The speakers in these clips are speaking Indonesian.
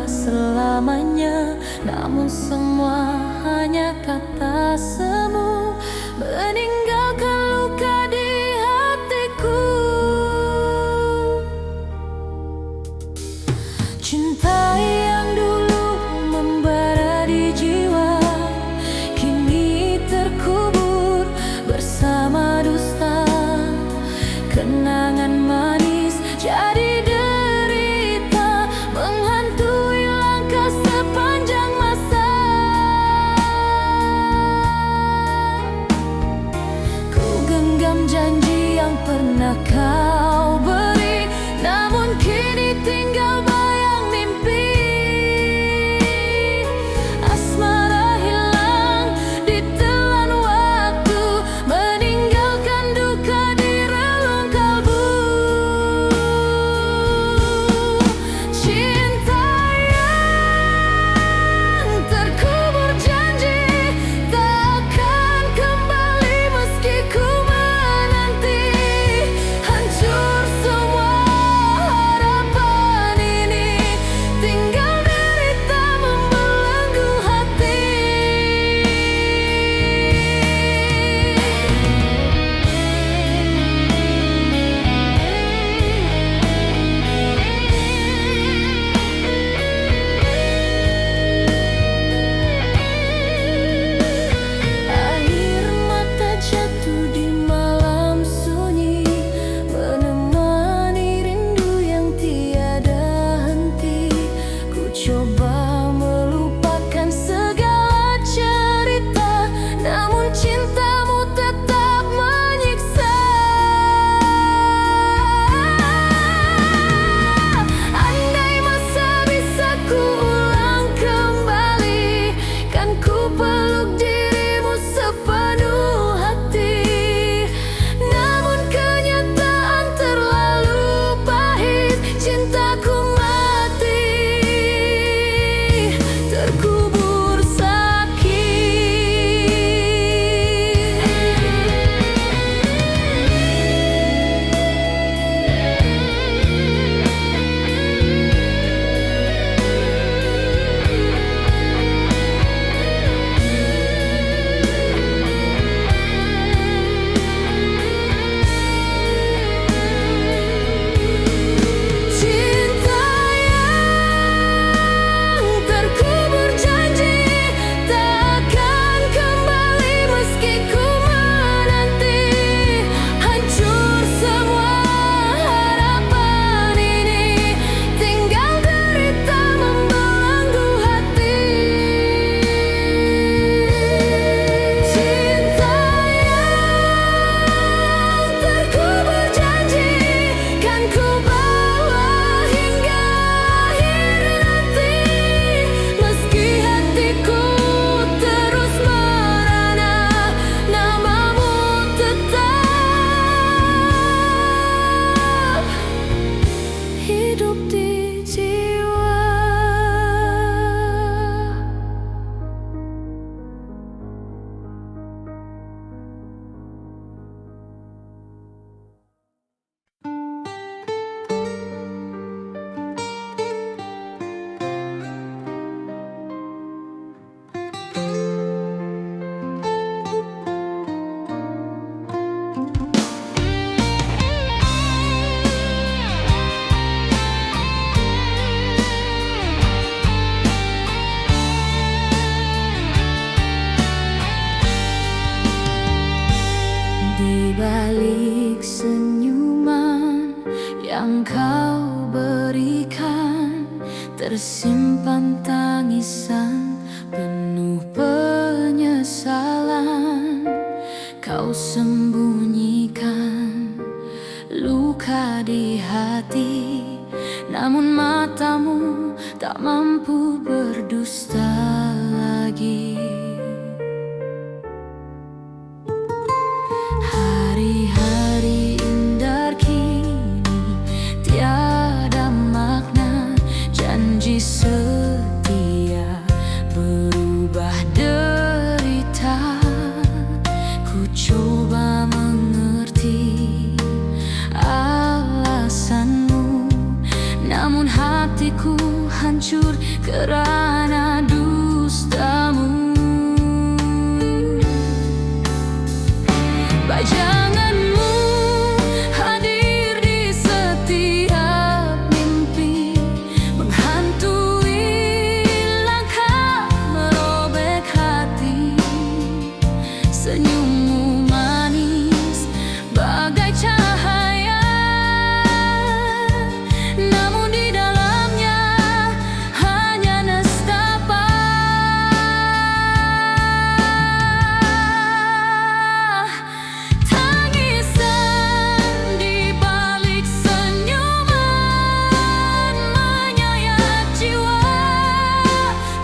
selamanya, namun semua hanya kata semu, meninggalkan luka di hatiku. Cinta yang dulu membara di jiwa, kini terkubur bersama dusta. Kenangan manis jadi derita, menghantui langkah sepanjang masa. Ku genggam janji yang pernah kau beri, namun kini tinggal bayang mimpi. Asmara hilang ditelan waktu, meninggalkan duka di relung kalbu. Cinta yang terkubur janji takkan kembali meski ku menanti. Hancur semua harapan ini, tinggal derita membelenggu hati. Air mata jatuh di malam sunyi, menemani rindu yang tiada henti. Ku coba melupakan segala cerita, namun cintamu tetap menyiksa. Andai masa bisa ku ulang kembali, kan ku peluk dirimu sepenuh hati. Namun kenyataan terlalu pahit, cintaku mati, terkubur sakit. Cinta yang terkubur janji takkan kembali meski ku menanti. Hancur semua harapan ini, tinggal derita membelenggu hati. Cinta yang terkubur janji kan ku bawa hingga akhir nanti, meski hatiku terus merana, namamu tetap hidup di jiwa. Di balik senyuman yang kau berikan, tersimpan tangisan penuh penyesalan. Kau sembunyikan luka di hati, namun matamu tak mampu berdusta lagi. Hari-hari indah kini tiada makna, janji setia berubah derita. Ku coba mengerti alasanmu, namun hatiku hanya hancur karena dustamu. Pajanganmu hadir di setiap mimpi, menghantui langkah, merobek hati. Senyummu manis bagai cahaya, namun di dalamnya hanya nestapa. Tangisan di balik senyuman menyayat jiwa,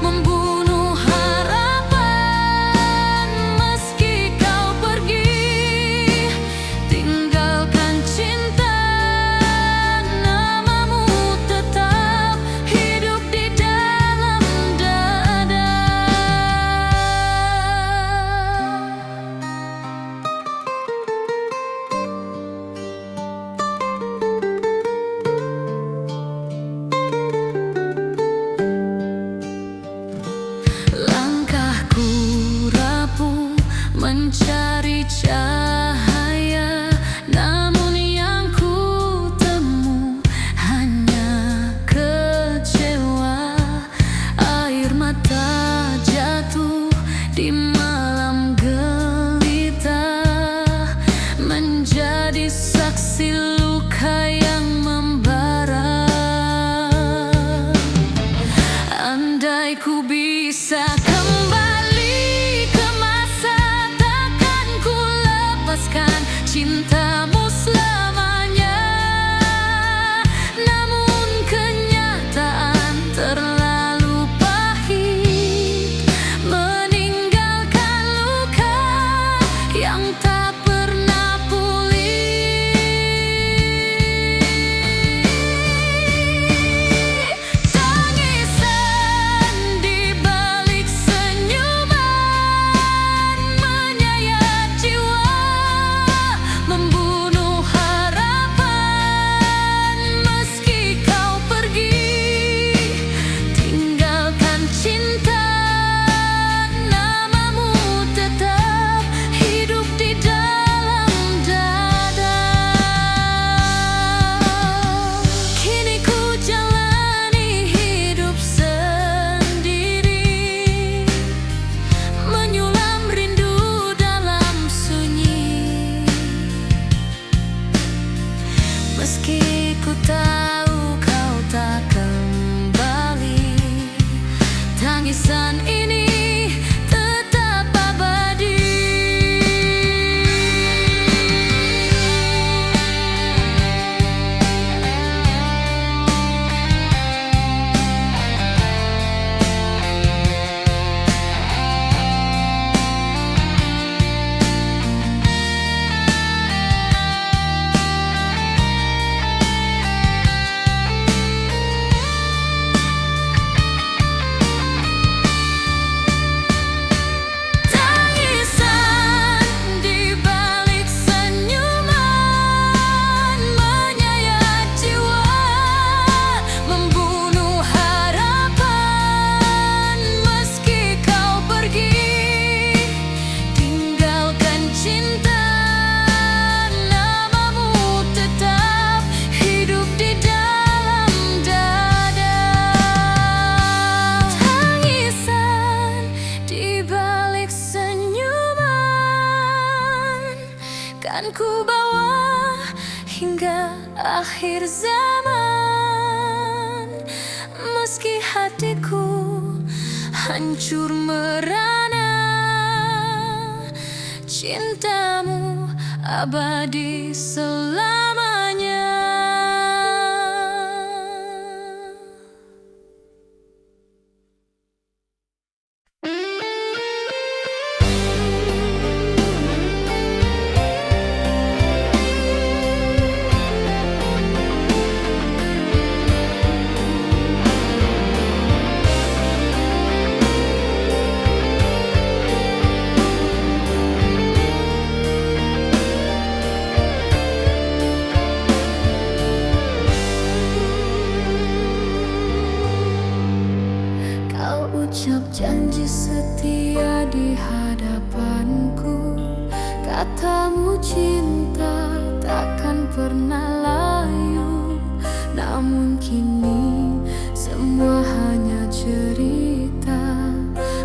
membunuh harapan. Meski kau pergi, tinggalkan cinta, namamu tetap hidup di dalam dada. Langkahku rapuh mencari cahaya, namun yang ku temu hanya kecewa. Air mata jatuh di malam gelita, menjadi saksi luka yang membara. Andai ku bisa kembali ke masa, takkan ku lepaskan cintamu selamanya. Namun kenyataan terlalu pahit, meninggalkan luka yang tak pernah pulih. Tangisan di balik senyuman menyayat jiwa, membunuh harapan. Meski kau pergi, tinggalkan cinta, namamu tetap hidup di dalam dada. Kini ku jalani hidup sendiri, menyulam rindu dalam sunyi. Meski ku tahu kau tak kembali, tangisan ini tetap abadi. Tangisan di balik senyuman menyayat jiwa, membunuh harapan. Meski kau pergi, tinggalkan cinta, namamu tetap hidup di dalam dada. Tangisan di balik senyuman kan ku bawa hingga akhir zaman. Meski hatiku hancur merana, cintamu abadi selamanya. ucap janji setia di hadapanku. Katamu cinta takkan pernah layu, namun kini semua hanya cerita,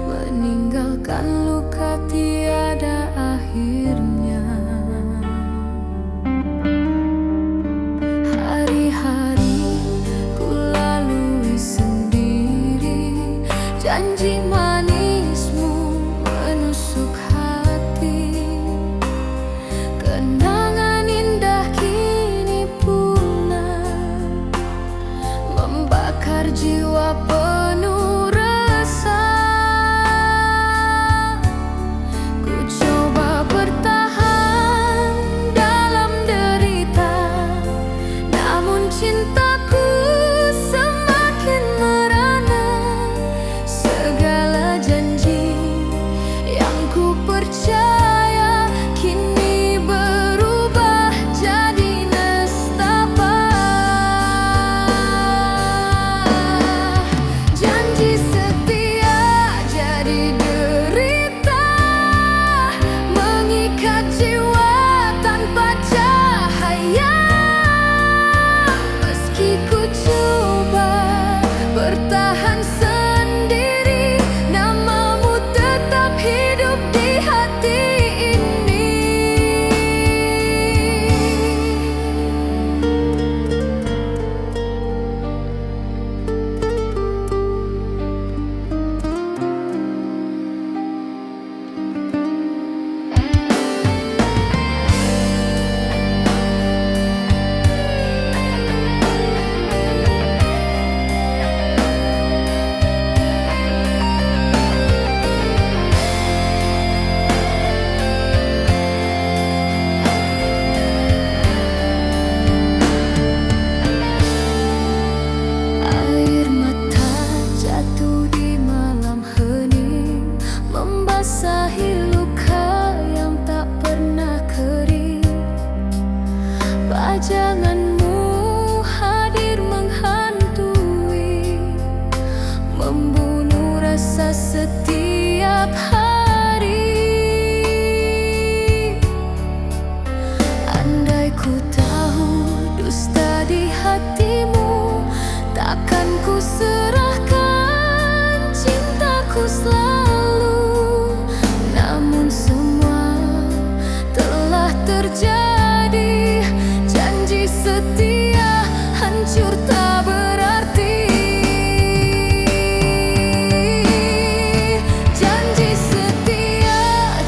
meninggalkan luka tiada akhirnya. Hari-hari ku lalui sendiri, janji manismu menusuk hati. Kenangan indah kini punah, membakar jiwa penuh resah. Ku coba bertahan dalam derita, namun cintaku semakin merana. Segala janji yang ku percaya kini berubah jadi nestapa. Janji setia jadi derita, mengikat jiwa tanpa cahaya. Meski ku coba bertahan sendiri, namamu tetap hidup di hati ini. Air mata jatuh di malam hening, membasahi luka yang tak pernah kering. Pajanganmu hadir menghantui, membunuh rasa setiap hari. Andai ku tahu dusta di hatimu, takkan ku serahkan cintaku selalu. Namun semua telah terjadi, janji setia hancur tak berarti. Janji setia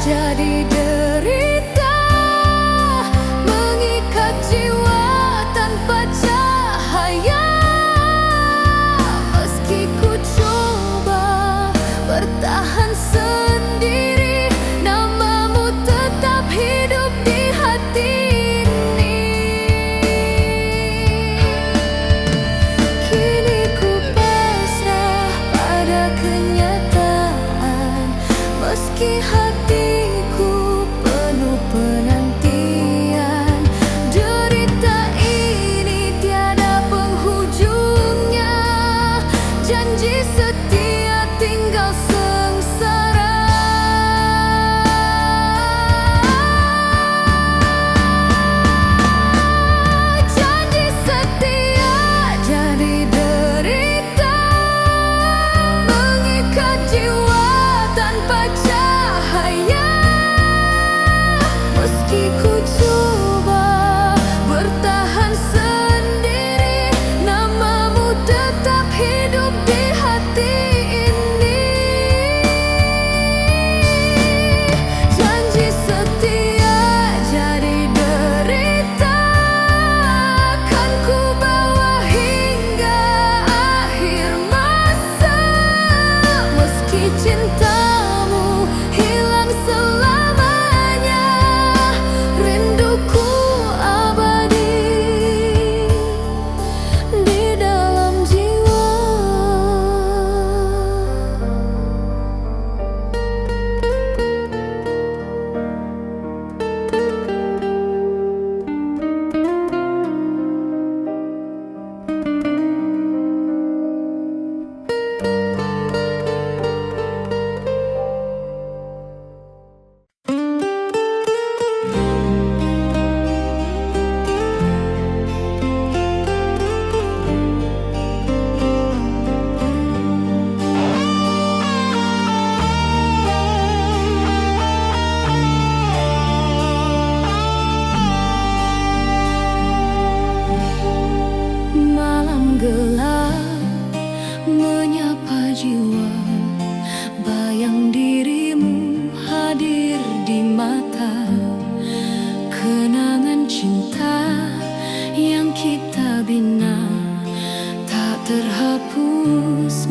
jadi derita, mengikat jiwa tanpa cahaya. Meski ku coba bertahan sendiri, namamu tetap hidup di hati ini. Kini ku pasrah pada kenyataan, meski hatiku penuh penantian. Derita ini tiada penghujungnya, janji setia tinggal sengsara. Janji setia jadi derita, mengikat jiwa tanpa cahaya. Meski ku coba bertahan sendiri, namamu tetap hidup di hati ini.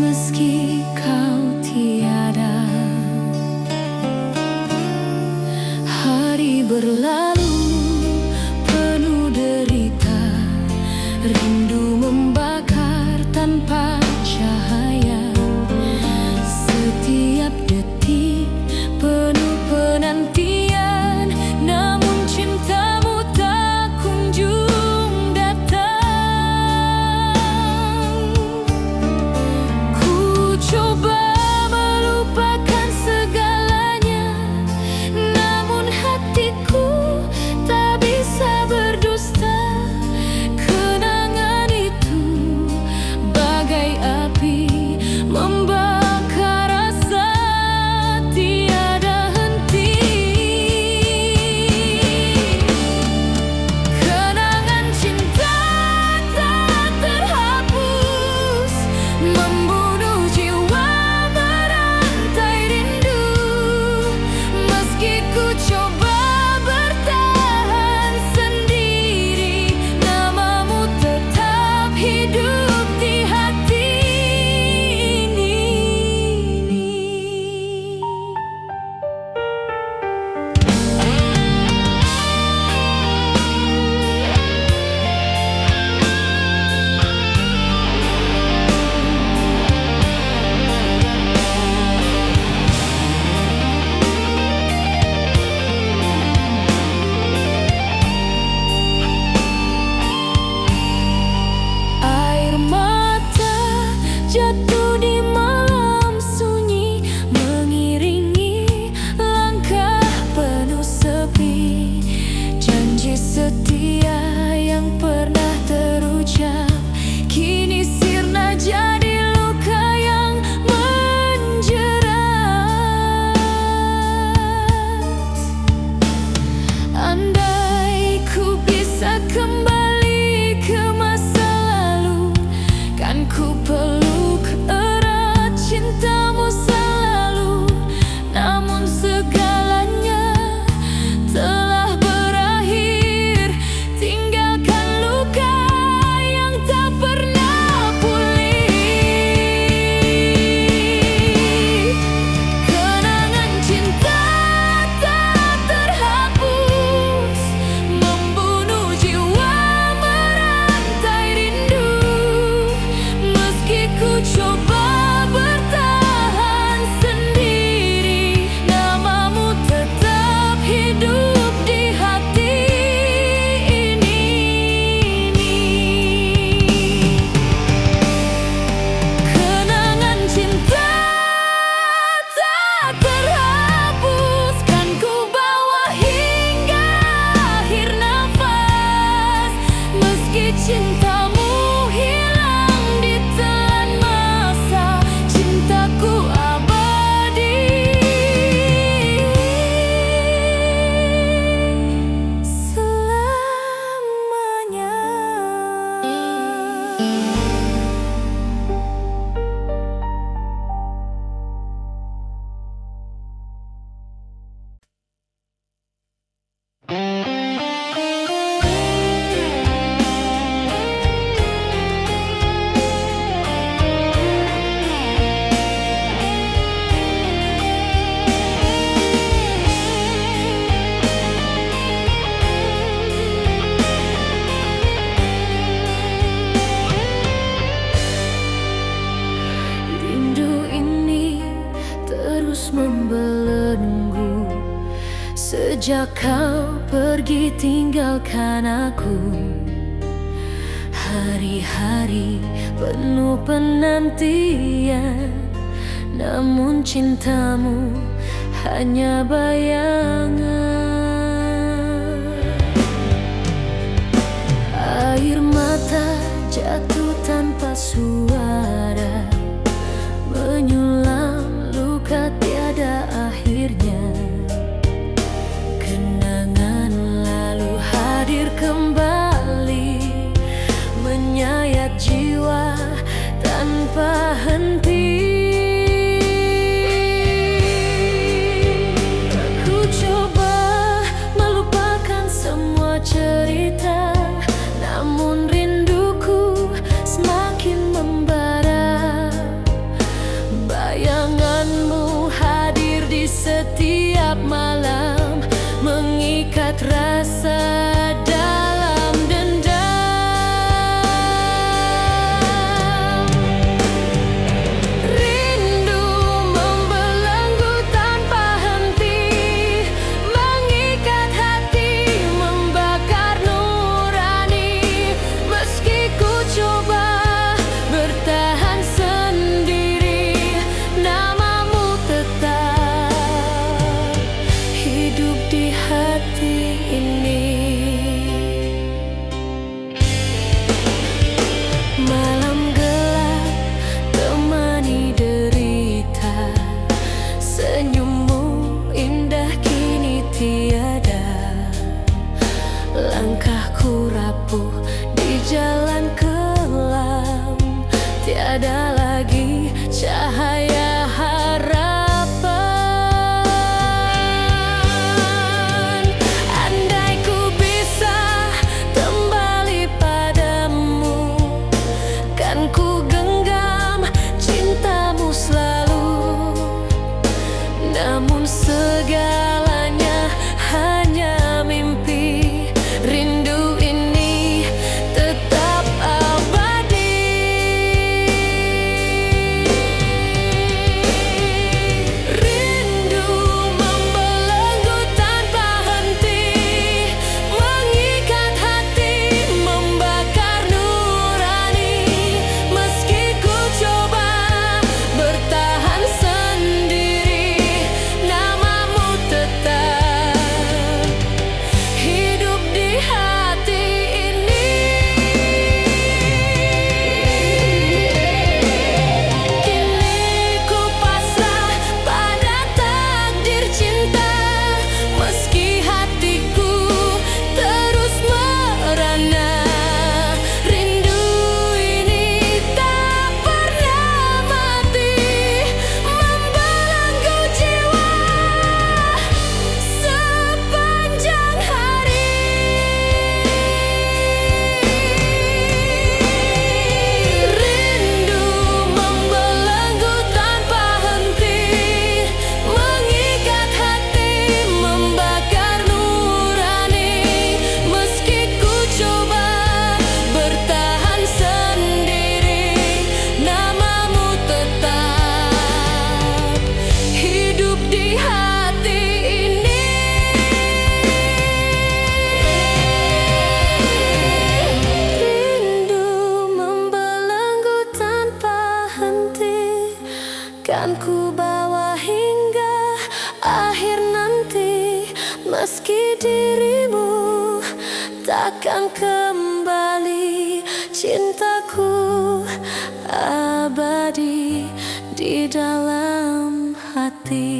meski kau tiada. Hari berlalu penuh derita, rindu membakar tanpa cahaya. Setiap detik penuh penantian, namun cintamu tak kunjung datang. Ku coba melupakan segalanya, namun hatiku tak bisa berdusta. Kenangan itu bagai api membakar rasa tiada henti. Kenangan cinta tak terhapus, membunuh jiwa merantai rindu. Meski ku coba bertahan sendiri, namamu tetap hidup di hati ini. Air mata jatuh di malam sunyi, mengiringi langkah penuh sepi. Janji setia yang pernah terucap kini sirna jadi luka yang menjerat. Andai ku bisa kembali ke masa lalu, kan ku peluk erat cintamu selalu. Namun segalanya telah berakhir, tinggalkan luka yang tak pernah pulih. Kenangan cinta tak terhapus, membunuh jiwa merantai rindu. Meski ku coba bertahan sendiri, namamu tetap hidup di hati ini. Kenangan cinta tak terhapus, kan ku bawa hingga akhir nafas. Meski cintamu hilang di telan masa, cintaku abadi selamanya. Rindu ini terus membelenggu sejak kau pergi tinggalkan aku. Hari-hari penuh penantian, namun cintamu hanya bayangan. Air mata jatuh tanpa suara, menyulam luka tiada akhirnya. Kenangan lalu hadir kembali, menyayat jiwa tanpa henti. Aku coba melupakan semua cerita, namun rinduku semakin namun segalanya hanya mimpi. Rindu ini tetap abadi. Rindu membelenggu tanpa henti, mengikat hati, membakar nurani. Meski ku coba bertahan sendiri, namamu tetap hidup di hati ini. Kini ku pasrah pada takdir cinta, meski hatiku terus merana. Rindu ini tak pernah mati, membelenggu jiwa sepanjang hari. Rindu membelenggu tanpa henti, mengikat hati, membakar nurani. Meski ku coba bertahan sendiri, namamu tetap hidup di hati ini. Rindu membelenggu tanpa henti, kan ku bawa hingga akhir nanti. Meski dirimu takkan kembali, cintaku abadi di dalam hati.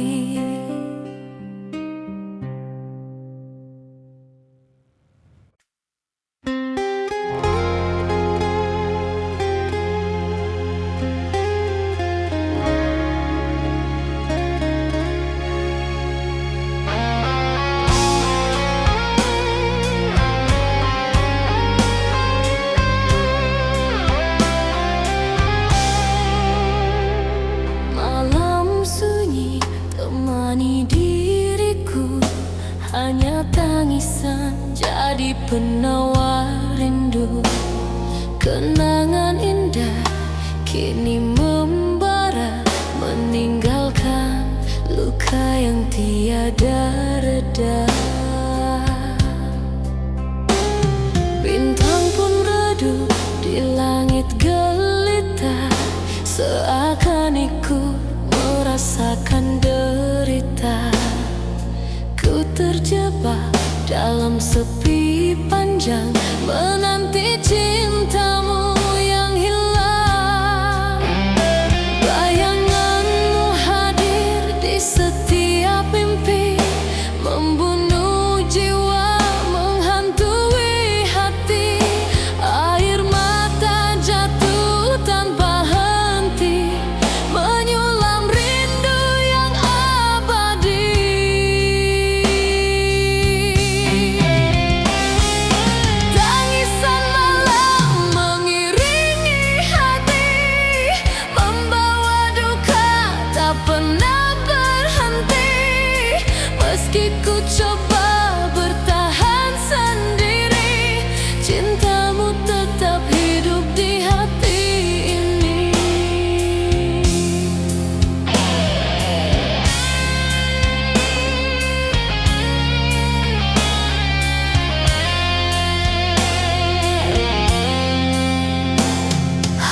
Malam sunyi temani diriku, hanya tangisan jadi penawar rindu. Kenangan indah kini membara, meninggalkan luka yang tiada reda. Bintang pun redup di langit gelita, seakan ikut merasakan derita. Ku terjebak dalam sepi panjang, menanti cintamu yang hilang. Bayanganmu hadir di setiap mimpi, membunuh jiwa, menghantui hati. Air mata jatuh tanpa henti, menyulam rindu yang abadi. Tangisan malam mengiringi hati, membawa duka tak pernah berhenti. Meski ku coba bertahan sendiri, cintamu tetap hidup di hati ini.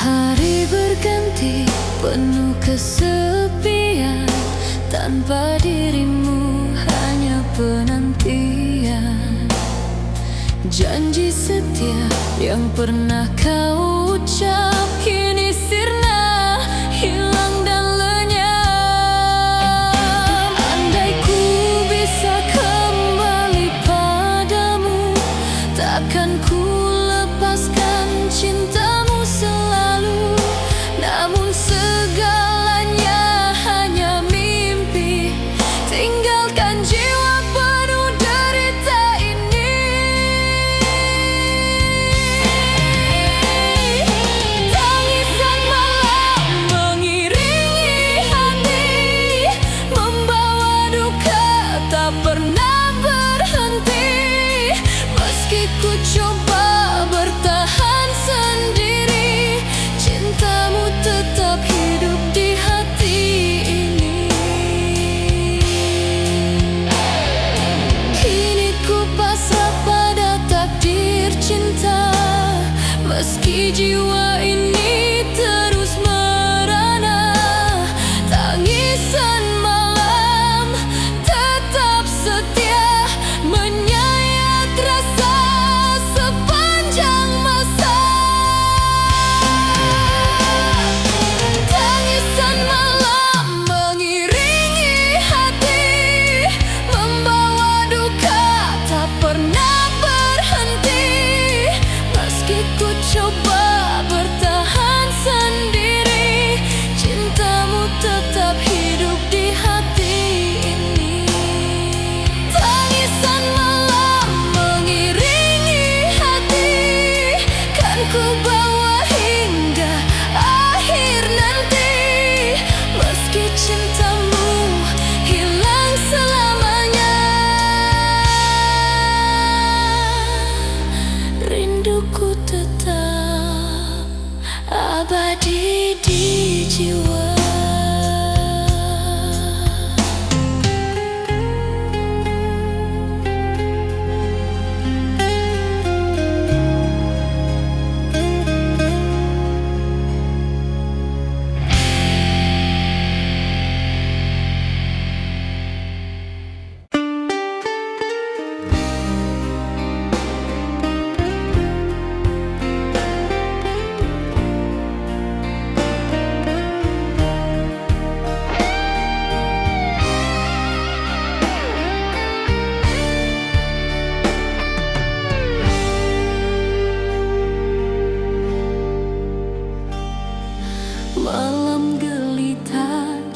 Hari berganti penuh kesepian, tanpa dirimu hanya penantian. Janji setia yang pernah kau ucap kini sirna, hilang dan lenyap. Andai ku bisa kembali padamu, takkan ku lepaskan cintamu selalu. Namun segalanya hanya mimpi, tinggalkan jiwa penuh derita ini.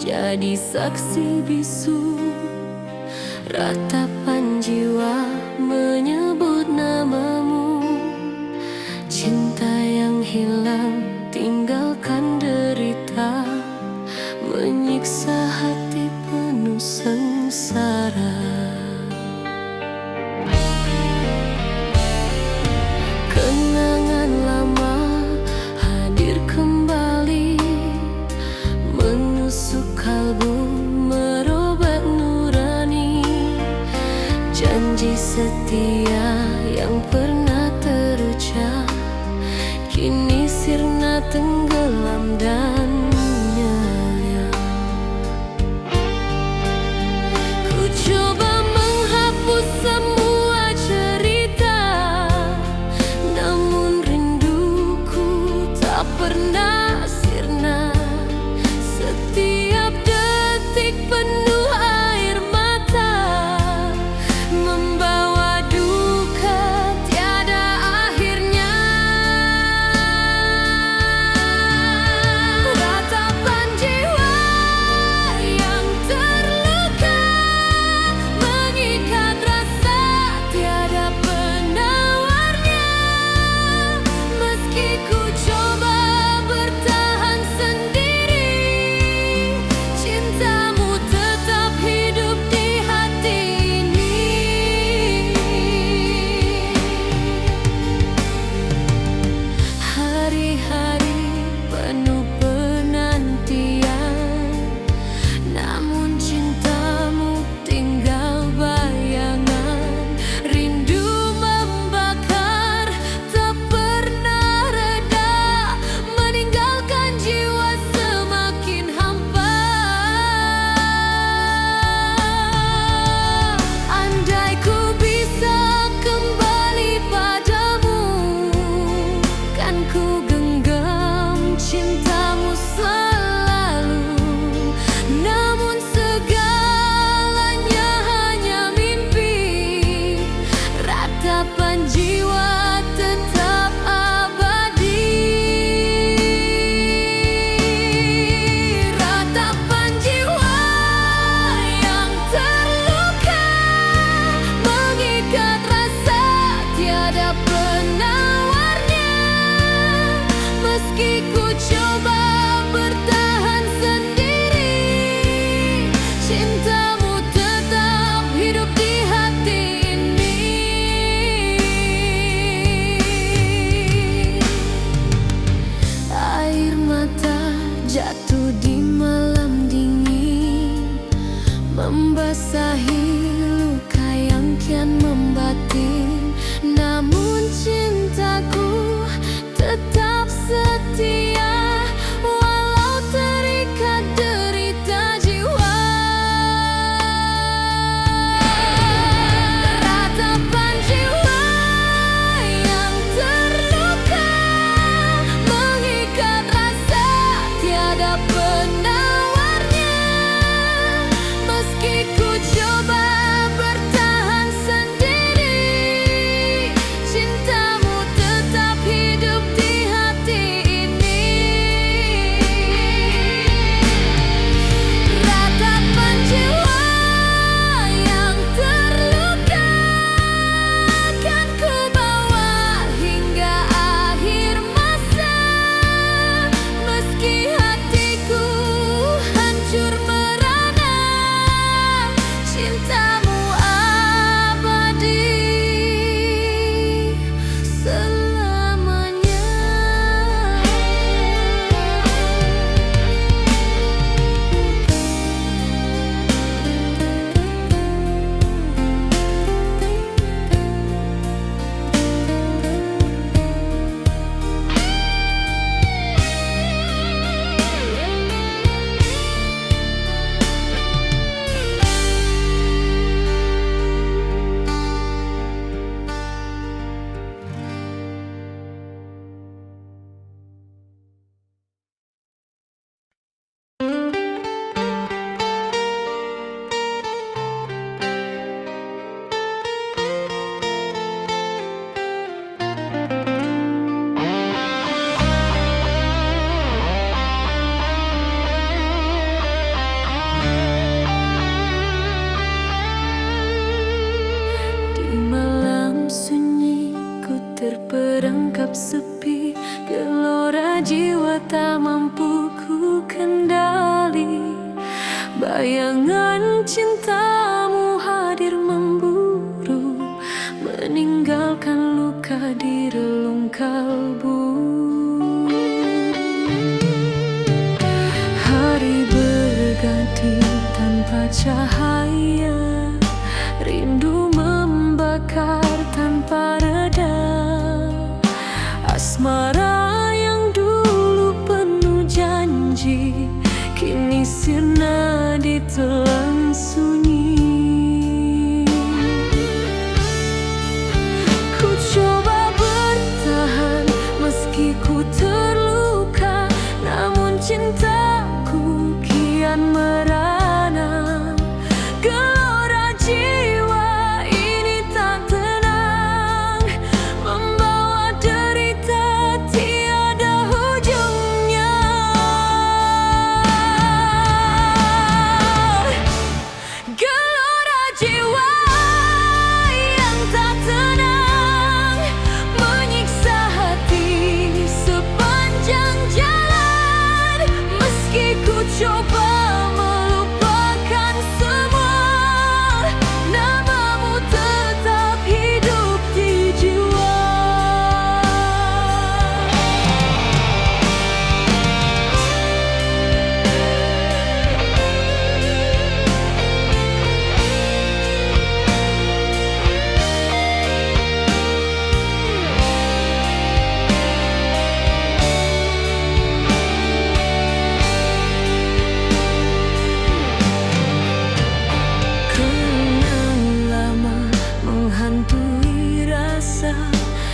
jadi saksi bisu. Ratapan jiwa menyebut namamu. Cinta yang hilang tinggalkan derita, menyiksa hati penuh sengsara. Kenangan lama hadir kembali, menusuk kalbu, merobek nurani. Janji setia yang pernah terucap kini sirna tenggelam dan menyayang. Ku coba menghapus semua cerita, namun rinduku tak pernah sirna. Setiap detik penuh air mata, membawa duka tiada akhirnya. Ratapan jiwa yang terluka, mengikat rasa tiada penawarnya. Meski ku coba bertahan sendiri, cintamu tetap hidup di hati ini. Hari-hari penuh penantian, namun cintamu tinggal bayangan. Rindu membakar tak pernah reda, meninggalkan jiwa semakin hampa. Andai ku bisa kembali padamu, kan ku genggam cintamu selalu. Namun segalanya hanya mimpi, ratapan jiwa tetap abadi. Ratapan jiwa yang terluka, mengikat rasa tiada penawarnya. Meski ku coba bertahan sendiri, cintamu tetap hidup di hati ini. Air mata jatuh di malam dingin, membasahi luka yang kian membatin. Namun cintaku tetap setia, walau terikat derita jiwa. Ratapan jiwa yang terluka, mengikat rasa tiada penawarnya. Meski ku coba bertahan sendiri, Bayangan cintamu hadir memburu, meninggalkan luka di relung kalbu. Hari berganti tanpa cahaya, rindu membakar tanpa reda. Asmara yang dulu penuh janji, kini sirna ditelan sunyi. Ku coba bertahan meski ku terluka, namun cintaku kian merana. Gelora jiwa ini tak tenang, membawa derita tiada ujungnya. Gelora jiwa yang tak tenang, menyiksa hati sepanjang jalan. Meski ku coba melupakan semua, namamu tetap hidup di jiwa. Kenang lama menghantui rasa,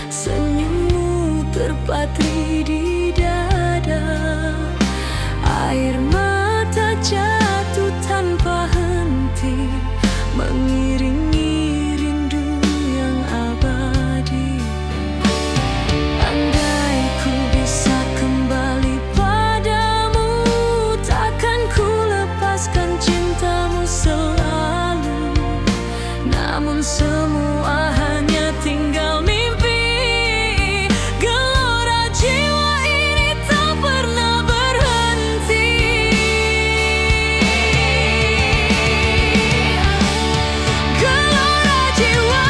senyummu terpatri di dada. Air mata jatuh tanpa henti, mengiringi rindu yang abadi. Andai ku bisa kembali padamu, takkan ku lepaskan cintamu selalu. Namun semua hanya tinggal mimpi. Gelora jiwa ini tak pernah berhenti. Gelora jiwa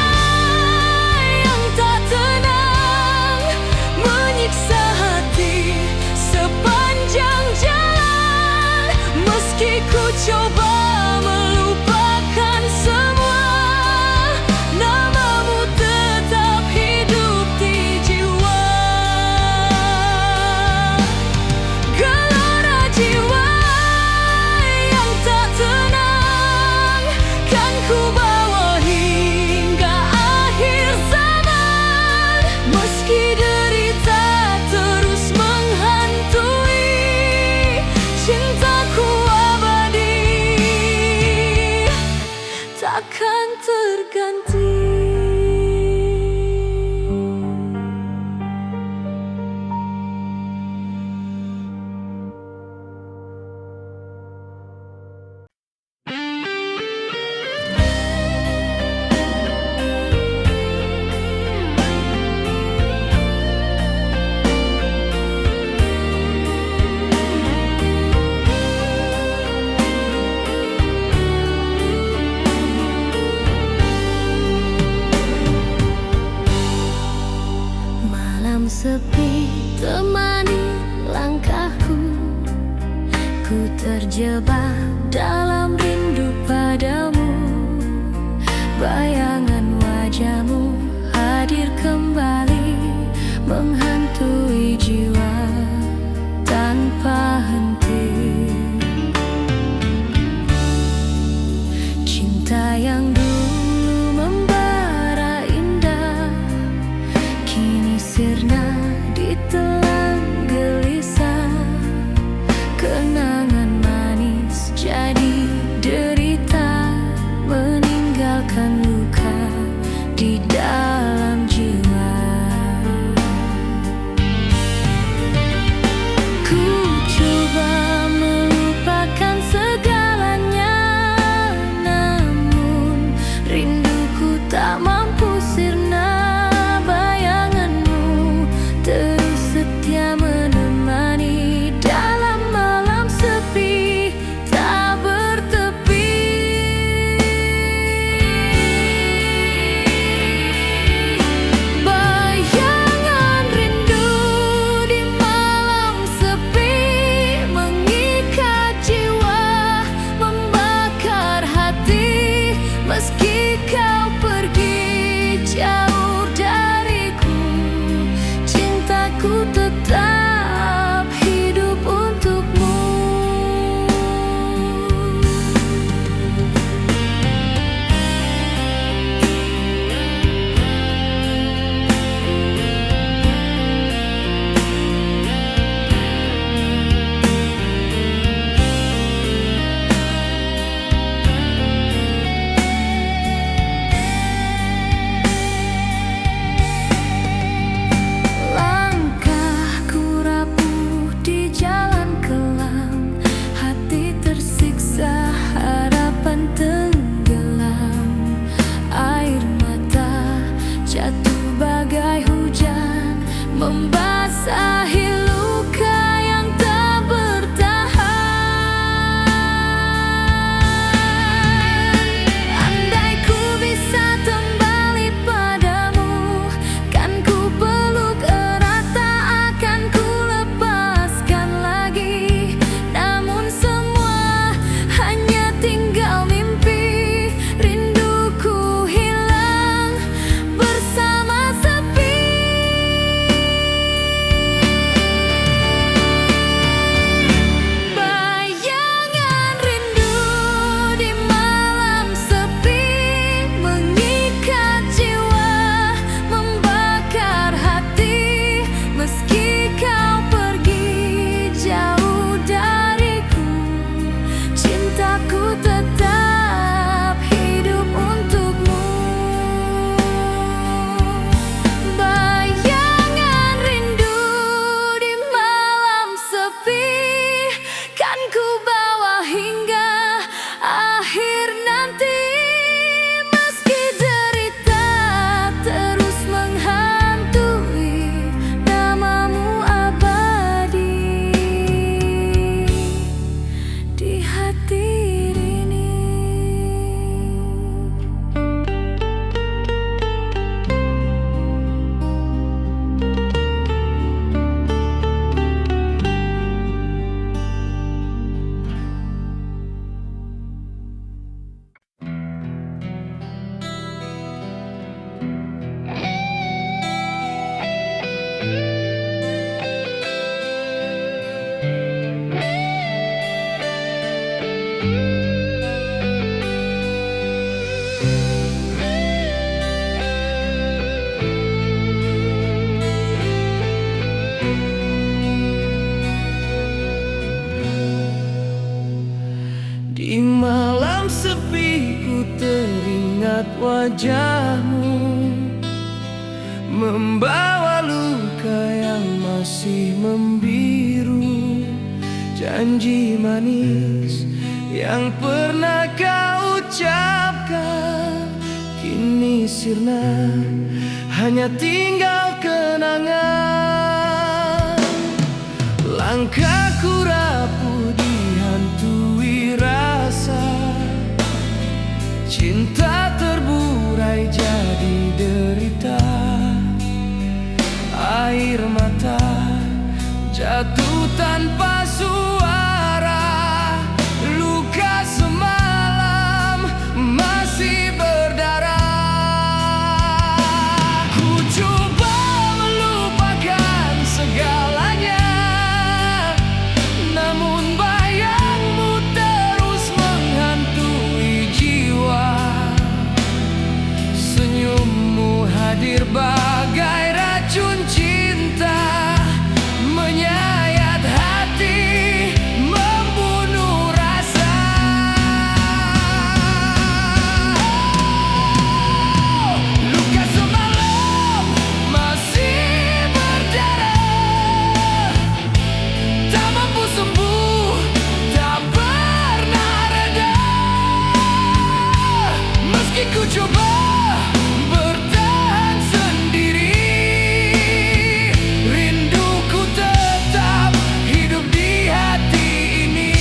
yang tak tenang, menyiksa hati sepanjang jalan. Meski ku coba melupakan semua, namamu tetap hidup di jiwa. Gelora jiwa yang tak tenang, kan ku bawa hingga akhir zaman. Meski derita terus menghantui, cintaku abadi, takkan terganti. Malam sepi temani langkahku, ku terjebak dalam rindu padamu. Bayangan wajahmu hadir kembali, menghantui jiwa tanpa henti. Cinta yang dulu membara indah, kini sirna ditelan gelisah. Kenangan manis Di malam sepi ku teringat wajahmu, membawa luka yang masih membiru. Janji manis yang pernah kau ucapkan kini sirna, hanya tinggal kenangan. Langkahku rapuh dihantui rasa, cinta terburai jadi derita. Air mata jatuh tanpa suara, luka semalam masih berdarah. Ku coba melupakan segalanya, namun bayangmu terus menghantui jiwa. Senyummu hadir bagai racun cinta, menyayat hati, membunuh rasa. Luka semalam masih berdarah, tak mampu sembuh, tak pernah reda. Meski ku coba bertahan sendiri, rinduku tetap hidup di hati ini.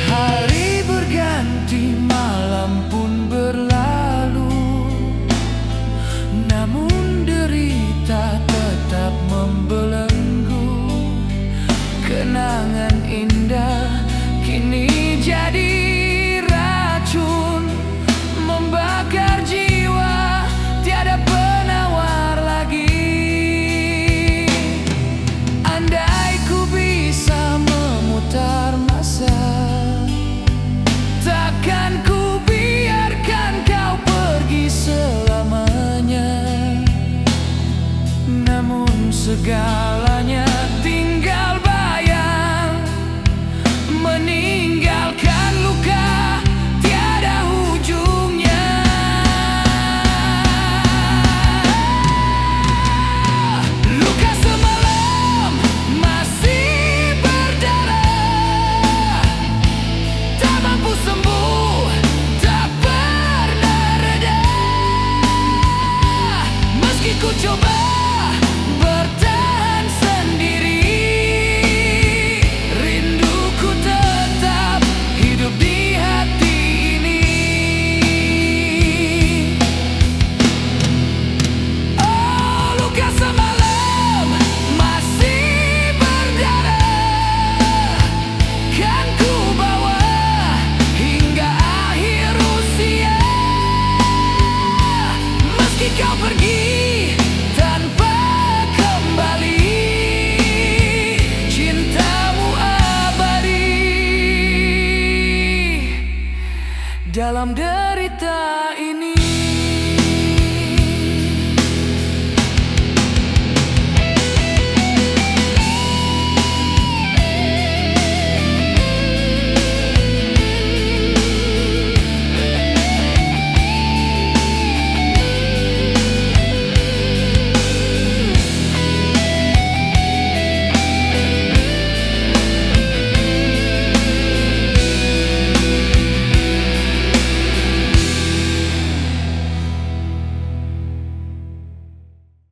Hari berganti, malam pun berlalu, namun derita tetap membelenggu. Kenangan indah kini jadi racun, membakar jiwa, tiada penawar lagi. Andai ku bisa memutar masa, takkan ku biarkan kau pergi selamanya. Namun segalanya tinggal bayang, meninggalkan luka tiada ujungnya. Luka semalam masih berdarah, tak mampu sembuh, tak pernah reda. Meski ku coba bertahan sendiri, rinduku tetap hidup di hati ini. Oh, luka semalam masih berdarah, kan ku bawa hingga akhir usia. Meski kau pergi tanpa kembali, cintamu abadi dalam derita